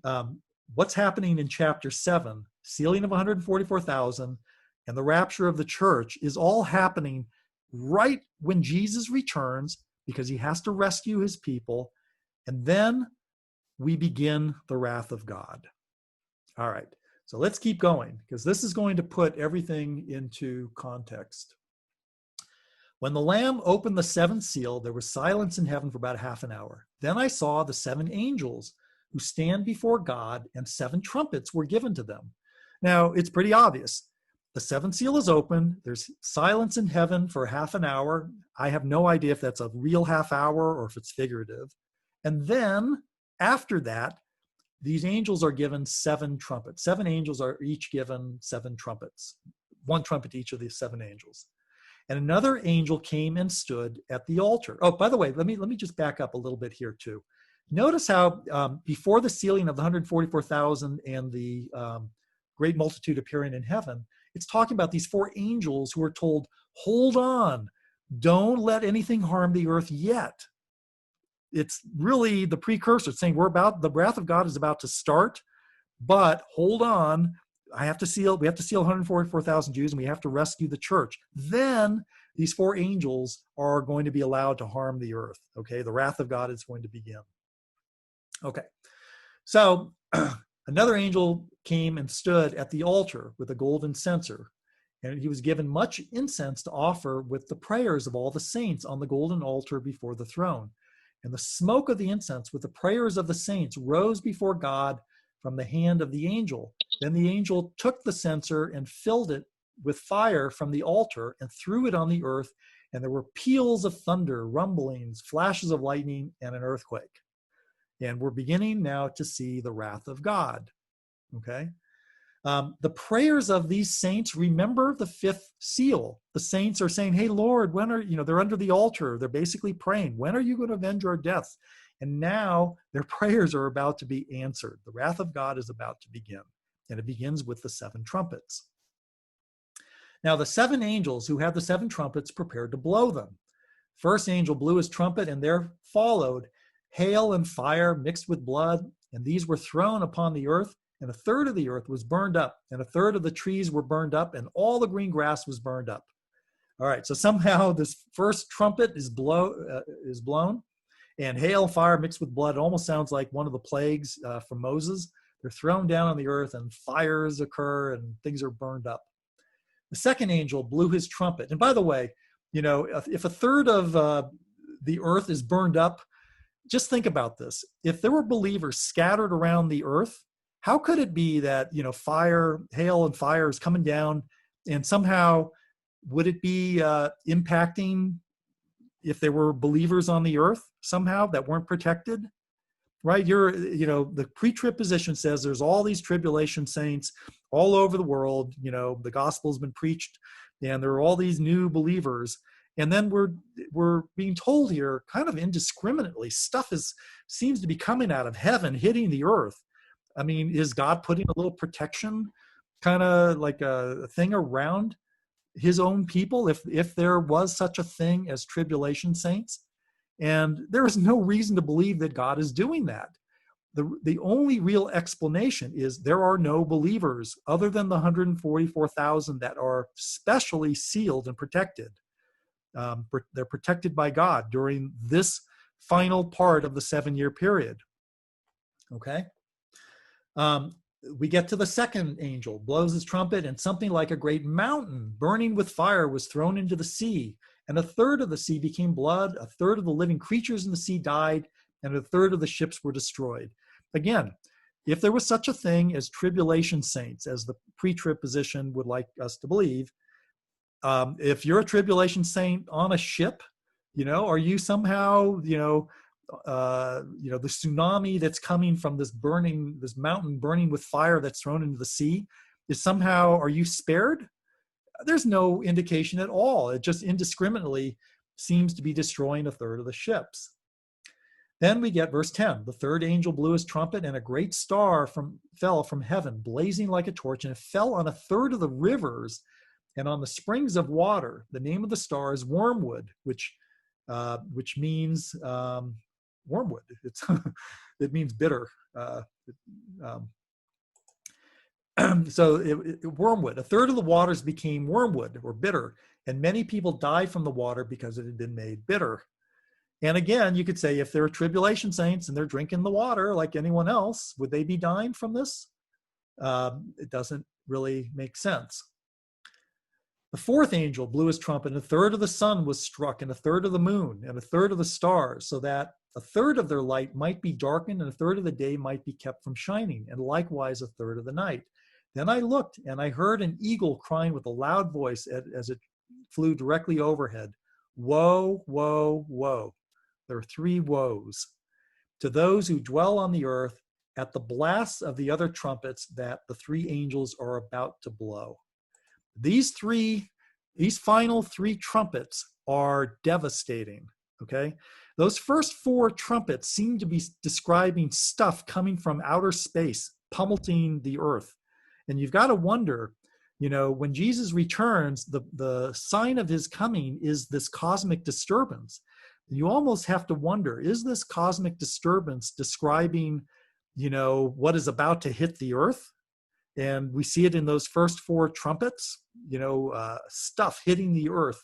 what's happening in chapter 7, sealing of 144,000 and the rapture of the church, is all happening right when Jesus returns, because he has to rescue his people. And then we begin the wrath of God. All right. So let's keep going because this is going to put everything into context. When the Lamb opened the seventh seal, there was silence in heaven for about half an hour. Then I saw the seven angels who stand before God, and seven trumpets were given to them. Now, it's pretty obvious. The seventh seal is open. There's silence in heaven for half an hour. I have no idea if that's a real half hour or if it's figurative. And then after that, these angels are given seven trumpets. Seven angels are each given seven trumpets, one trumpet to each of the seven angels. And another angel came and stood at the altar. Oh, by the way, let me just back up a little bit here too. Notice how before the sealing of the 144,000 and the great multitude appearing in heaven, it's talking about these four angels who are told, hold on, don't let anything harm the earth yet. It's really the precursor saying the wrath of God is about to start, but hold on, we have to seal 144,000 Jews and we have to rescue the church. Then these four angels are going to be allowed to harm the earth. Okay, the wrath of God is going to begin. Okay, so another angel came and stood at the altar with a golden censer, and he was given much incense to offer with the prayers of all the saints on the golden altar before the throne. And the smoke of the incense with the prayers of the saints rose before God from the hand of the angel. Then the angel took the censer and filled it with fire from the altar and threw it on the earth. And there were peals of thunder, rumblings, flashes of lightning, and an earthquake. And we're beginning now to see the wrath of God. Okay? The prayers of these saints, remember the fifth seal. The saints are saying, hey, Lord, they're under the altar. They're basically praying, when are you going to avenge our death? And now their prayers are about to be answered. The wrath of God is about to begin. And it begins with the seven trumpets. Now, the seven angels who had the seven trumpets prepared to blow them. First angel blew his trumpet, and there followed hail and fire mixed with blood, and these were thrown upon the earth. And a third of the earth was burned up, and a third of the trees were burned up, and all the green grass was burned up. All right, so somehow this first trumpet is blown, and hail, fire mixed with blood. It almost sounds like one of the plagues from Moses. They're thrown down on the earth, and fires occur, and things are burned up. The second angel blew his trumpet. And by the way, if a third of the earth is burned up, just think about this. If there were believers scattered around the earth, how could it be that, hail and fire is coming down, and somehow would it be impacting if there were believers on the earth somehow that weren't protected? Right? The pre-trib position says there's all these tribulation saints all over the world. The gospel's been preached, and there are all these new believers. And then we're being told here, kind of indiscriminately, stuff seems to be coming out of heaven, hitting the earth. I mean, is God putting a little protection, kind of like a thing around his own people, if there was such a thing as tribulation saints? And there is no reason to believe that God is doing that. The only real explanation is there are no believers other than the 144,000 that are specially sealed and protected. They're protected by God during this final part of the 7-year period. Okay? We get to the second angel, blows his trumpet, and something like a great mountain burning with fire was thrown into the sea. And a third of the sea became blood, a third of the living creatures in the sea died, and a third of the ships were destroyed. Again, if there was such a thing as tribulation saints, as the pre-trib position would like us to believe, if you're a tribulation saint on a ship, are you somehow, the tsunami that's coming from this mountain burning with fire that's thrown into the sea, are you spared? There's no indication at all. It just indiscriminately seems to be destroying a third of the ships. Then we get verse 10. The third angel blew his trumpet, and a great star fell from heaven, blazing like a torch, and it fell on a third of the rivers and on the springs of water. The name of the star is wormwood, which means wormwood. It means bitter. Wormwood. A third of the waters became wormwood or bitter, and many people died from the water because it had been made bitter. And again, you could say if they're tribulation saints and they're drinking the water like anyone else, would they be dying from this? It doesn't really make sense. The fourth angel blew his trumpet, and a third of the sun was struck, and a third of the moon, and a third of the stars, so that a third of their light might be darkened, and a third of the day might be kept from shining, and likewise a third of the night. Then I looked, and I heard an eagle crying with a loud voice as it flew directly overhead, "Woe, woe, woe." There are three woes. To those who dwell on the earth at the blasts of the other trumpets that the three angels are about to blow. These final three trumpets are devastating, okay? Those first four trumpets seem to be describing stuff coming from outer space, pummeling the earth. And you've got to wonder, when Jesus returns, the sign of his coming is this cosmic disturbance. You almost have to wonder, is this cosmic disturbance describing, what is about to hit the earth? And we see it in those first four trumpets, stuff hitting the earth.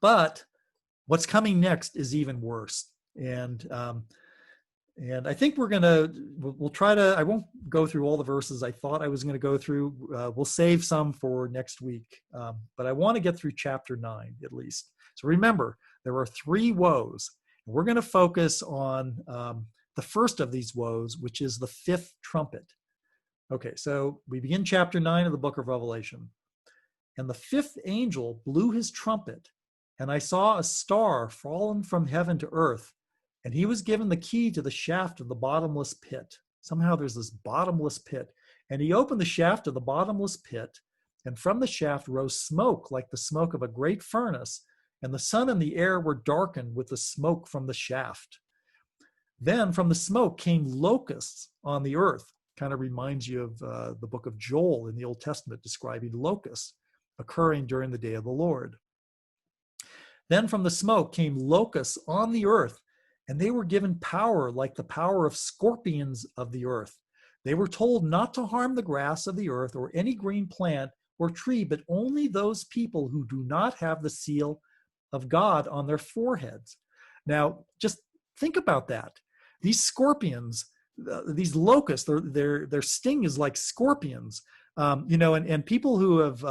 But what's coming next is even worse. And I think we'll try to, I won't go through all the verses I thought I was going to go through. We'll save some for next week. But I want to get through chapter 9 at least. So remember, there are three woes. And we're going to focus on the first of these woes, which is the fifth trumpet. Okay, so we begin chapter 9 of the book of Revelation. And the fifth angel blew his trumpet, and I saw a star fallen from heaven to earth, and he was given the key to the shaft of the bottomless pit. Somehow there's this bottomless pit. And he opened the shaft of the bottomless pit, and from the shaft rose smoke like the smoke of a great furnace, and the sun and the air were darkened with the smoke from the shaft. Then from the smoke came locusts on the earth. Kind of reminds you of the book of Joel in the Old Testament describing locusts occurring during the day of the Lord. Then from the smoke came locusts on the earth, and they were given power like the power of scorpions of the earth. They were told not to harm the grass of the earth or any green plant or tree, but only those people who do not have the seal of God on their foreheads. Now, just think about that. These scorpions, these locusts, their sting is like scorpions, and people who have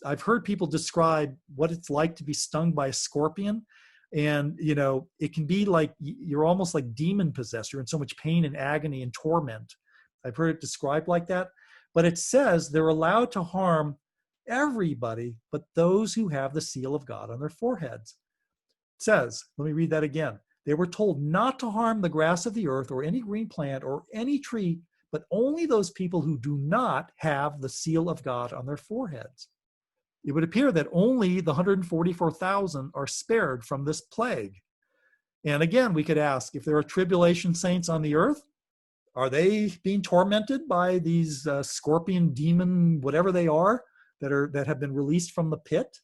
I've heard people describe what it's like to be stung by a scorpion, and it can be like you're almost like demon possessed. You're in so much pain and agony and torment. I've heard it described like that, but it says they're allowed to harm everybody but those who have the seal of God on their foreheads. It says, let me read that again. They were told not to harm the grass of the earth or any green plant or any tree, but only those people who do not have the seal of God on their foreheads. It would appear that only the 144,000 are spared from this plague. And again, we could ask, if there are tribulation saints on the earth, are they being tormented by these scorpion, demon, whatever they are, that have been released from the pit?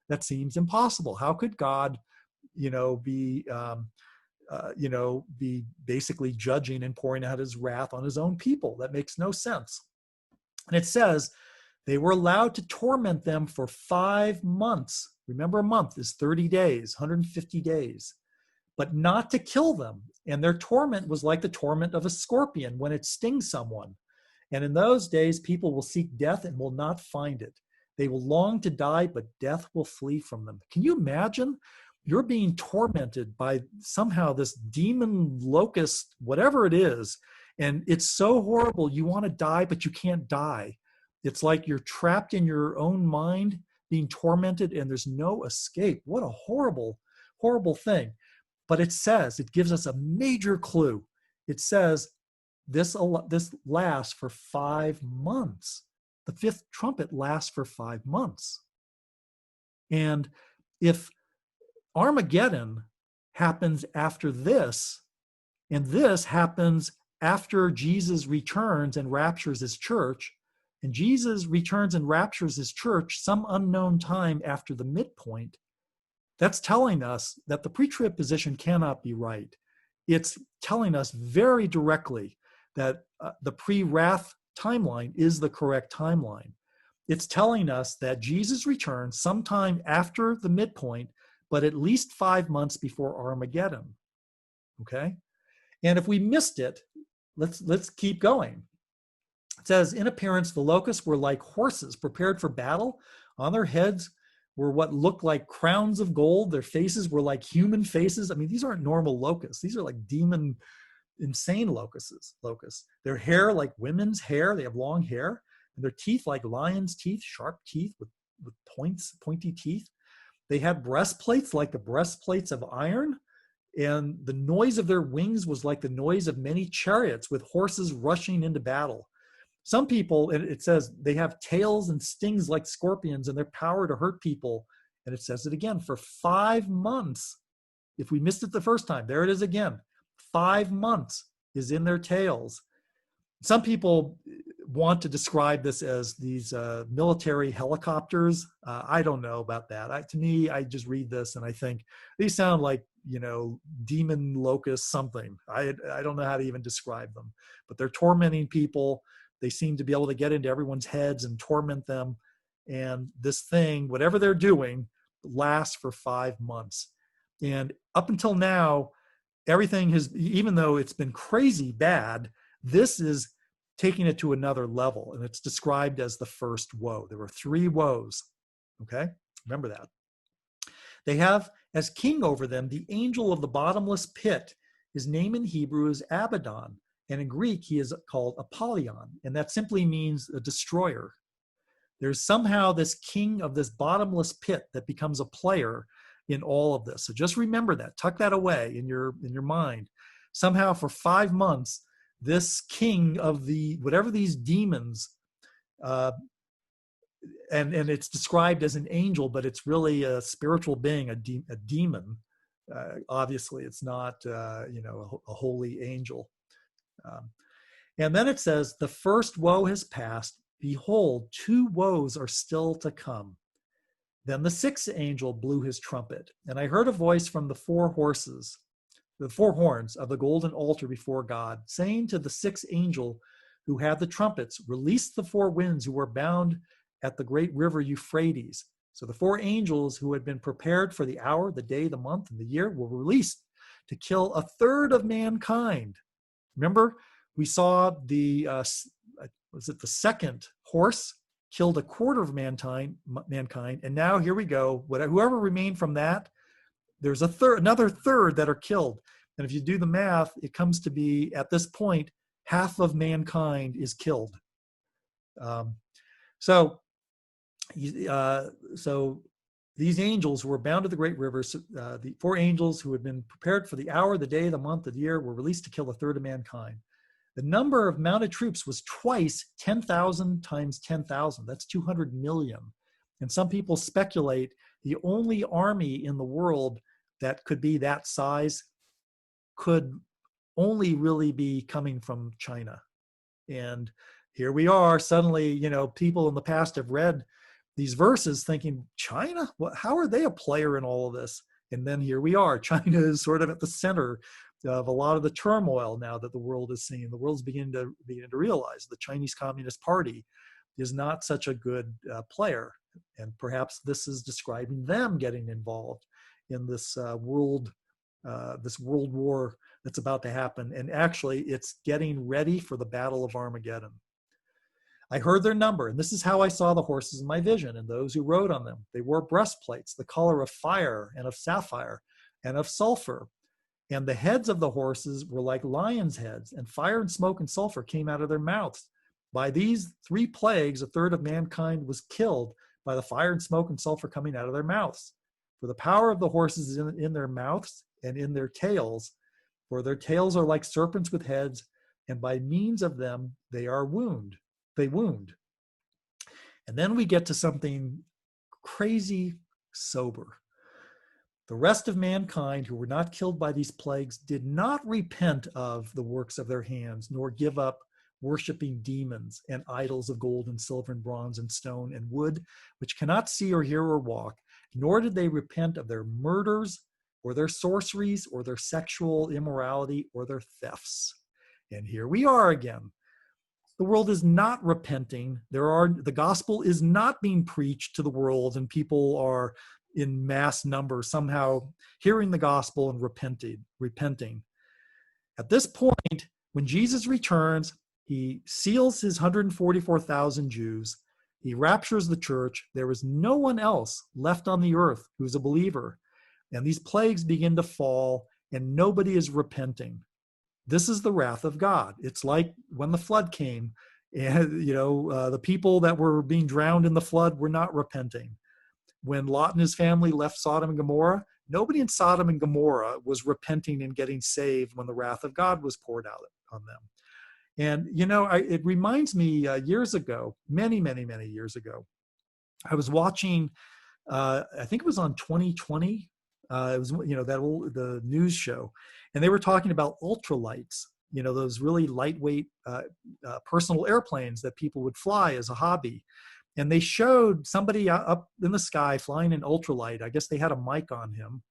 That seems impossible. How could God, be basically judging and pouring out his wrath on his own people? That makes no sense. And it says they were allowed to torment them for 5 months. Remember, a month is 30 days, 150 days, but not to kill them. And their torment was like the torment of a scorpion when it stings someone. And in those days, people will seek death and will not find it. They will long to die, but death will flee from them. Can you imagine? You're being tormented by somehow this demon locust, whatever it is, and it's so horrible. You want to die, but you can't die. It's like you're trapped in your own mind, being tormented, and there's no escape. What a horrible, horrible thing. But it gives us a major clue. It says this lasts for 5 months. The fifth trumpet lasts for 5 months. And if Armageddon happens after this, and this happens after Jesus returns and raptures his church, and Jesus returns and raptures his church some unknown time after the midpoint, that's telling us that the pre-trib position cannot be right. It's telling us very directly that the pre-wrath timeline is the correct timeline. It's telling us that Jesus returns sometime after the midpoint, but at least 5 months before Armageddon. Okay? And if we missed it, let's keep going. It says, in appearance, the locusts were like horses prepared for battle. On their heads were what looked like crowns of gold. Their faces were like human faces. I mean, these aren't normal locusts. These are like demon, insane locusts. Their hair like women's hair. They have long hair. And their teeth like lions' teeth, sharp teeth with pointy teeth. They had breastplates like the breastplates of iron. And the noise of their wings was like the noise of many chariots with horses rushing into battle. Some people, it says, they have tails and stings like scorpions and their power to hurt people. And it says it again, for 5 months. If we missed it the first time, there it is again. 5 months is in their tails. Some people want to describe this as these military helicopters. I don't know about that. To me, I just read this and I think these sound like, demon locust something. I don't know how to even describe them, but they're tormenting people. They seem to be able to get into everyone's heads and torment them. And this thing, whatever they're doing, lasts for 5 months. And up until now, everything has, even though it's been crazy bad, this is taking it to another level. And it's described as the first woe. There were 3 woes. Okay? Remember that. They have as king over them the angel of the bottomless pit. His name in Hebrew is Abaddon. And in Greek, he is called Apollyon. And that simply means a destroyer. There's somehow this king of this bottomless pit that becomes a player in all of this. So just remember that. Tuck that away in your mind. Somehow for 5 months, this king of the whatever these demons, and it's described as an angel, but it's really a spiritual being, a demon. Obviously, it's not a holy angel. And then it says, the first woe has passed. Behold, 2 woes are still to come. Then the 6th angel blew his trumpet, and I heard a voice from the 4 horns of the golden altar before God, saying to the 6th angel who had the trumpets, release the 4 winds who were bound at the great river Euphrates. So the 4 angels who had been prepared for the hour, the day, the month, and the year were released to kill 1/3 of mankind. Remember, we saw the 2nd horse killed 1/4 of mankind, and now here we go. Whoever remained from that, there's another third that are killed. And if you do the math, it comes to be, at this point, half of mankind is killed. So these angels who were bound to the great rivers, the 4 angels who had been prepared for the hour, the day, the month, the year, were released to kill 1/3 of mankind. The number of mounted troops was twice 10,000 times 10,000. That's 200 million. And some people speculate the only army in the world that could be that size could only really be coming from China. And here we are, suddenly, people in the past have read these verses thinking, China? How are they a player in all of this? And then here we are. China is sort of at the center of a lot of the turmoil now that the world is seeing. The world's beginning to realize the Chinese Communist Party is not such a good player. And perhaps this is describing them getting involved in this world war that's about to happen. And actually, it's getting ready for the Battle of Armageddon. I heard their number, and this is how I saw the horses in my vision and those who rode on them. They wore breastplates, the color of fire and of sapphire and of sulfur. And the heads of the horses were like lions' heads, and fire and smoke and sulfur came out of their mouths. By these 3 plagues, 1/3 of mankind was killed by the fire and smoke and sulfur coming out of their mouths. For the power of the horses is in their mouths and in their tails, for their tails are like serpents with heads, and by means of them they wound. And then we get to something crazy sober. The rest of mankind who were not killed by these plagues did not repent of the works of their hands, nor give up worshiping demons and idols of gold and silver and bronze and stone and wood, which cannot see or hear or walk, nor did they repent of their murders or their sorceries or their sexual immorality or their thefts. And here we are again. The world is not repenting. The gospel is not being preached to the world, and people are in mass numbers somehow hearing the gospel and repenting. At this point, when Jesus returns, He seals his 144,000 Jews. He raptures the church. There is no one else left on the earth who's a believer. And these plagues begin to fall, and nobody is repenting. This is the wrath of God. It's like when the flood came, and the people that were being drowned in the flood were not repenting. When Lot and his family left Sodom and Gomorrah, nobody in Sodom and Gomorrah was repenting and getting saved when the wrath of God was poured out on them. And, it reminds me years ago, many, many, many years ago, I was watching, I think it was on 2020. It was, the news show. And they were talking about ultralights, those really lightweight personal airplanes that people would fly as a hobby. And they showed somebody up in the sky flying an ultralight. I guess they had a mic on him.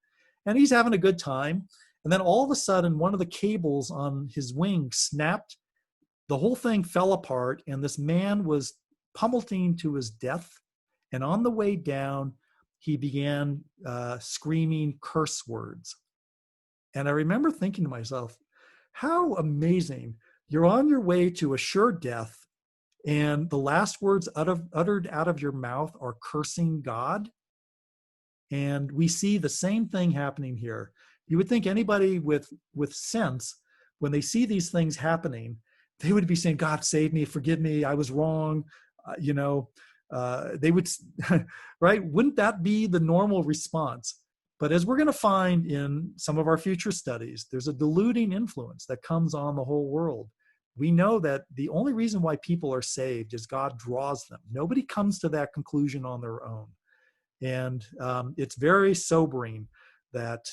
And he's having a good time. And then all of a sudden, one of the cables on his wing snapped. The whole thing fell apart, and this man was pummeling to his death. And on the way down, he began screaming curse words. And I remember thinking to myself, how amazing. You're on your way to a sure death, and the last words uttered out of your mouth are cursing God. And we see the same thing happening here. You would think anybody with sense, when they see these things happening, they would be saying, God, save me, forgive me, I was wrong. They would, right? Wouldn't that be the normal response? But as we're going to find in some of our future studies, there's a diluting influence that comes on the whole world. We know that the only reason why people are saved is God draws them. Nobody comes to that conclusion on their own. And it's very sobering that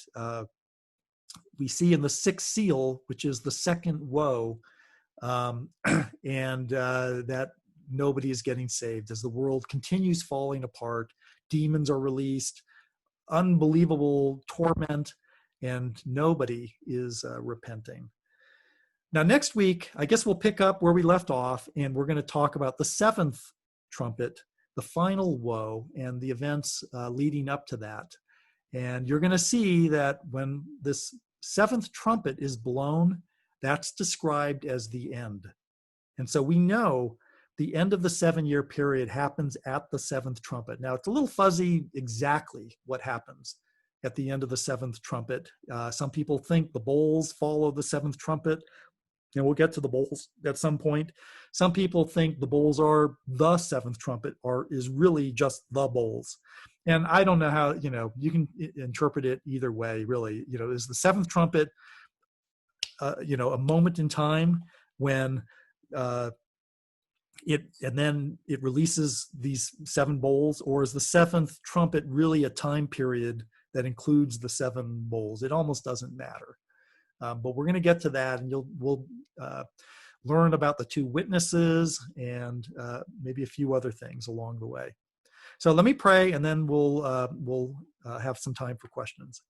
we see in the sixth seal, which is the second woe, and that nobody is getting saved as the world continues falling apart. Demons are released, unbelievable torment, and nobody is repenting. Now, next week, I guess we'll pick up where we left off, and we're going to talk about the seventh trumpet, the final woe, and the events leading up to that. And you're going to see that when this seventh trumpet is blown, that's described as the end. And so we know the end of the 7-year period happens at the seventh trumpet. Now, it's a little fuzzy exactly what happens at the end of the seventh trumpet. Some people think the bowls follow the seventh trumpet, and we'll get to the bowls at some point. Some people think the bowls are the seventh trumpet, or is really just the bowls. And I don't know how, you can interpret it either way, really. Is the seventh trumpet, a moment in time when it releases these 7 bowls, or is the seventh trumpet really a time period that includes the 7 bowls? It almost doesn't matter. But we're going to get to that, and we'll learn about the 2 witnesses and maybe a few other things along the way. So let me pray, and then we'll have some time for questions.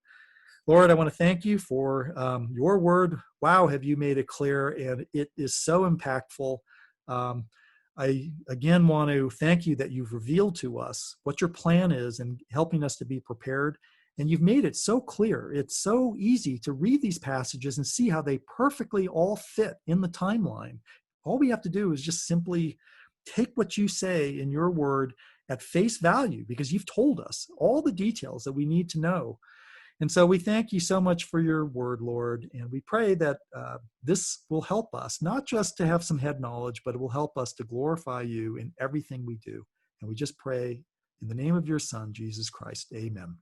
Lord, I want to thank you for your word. Wow, have you made it clear, and it is so impactful. I, again, want to thank you that you've revealed to us what your plan is and helping us to be prepared. And you've made it so clear. It's so easy to read these passages and see how they perfectly all fit in the timeline. All we have to do is just simply take what you say in your word at face value, because you've told us all the details that we need to know. And so we thank you so much for your word, Lord, and we pray that this will help us, not just to have some head knowledge, but it will help us to glorify you in everything we do. And we just pray in the name of your Son, Jesus Christ. Amen.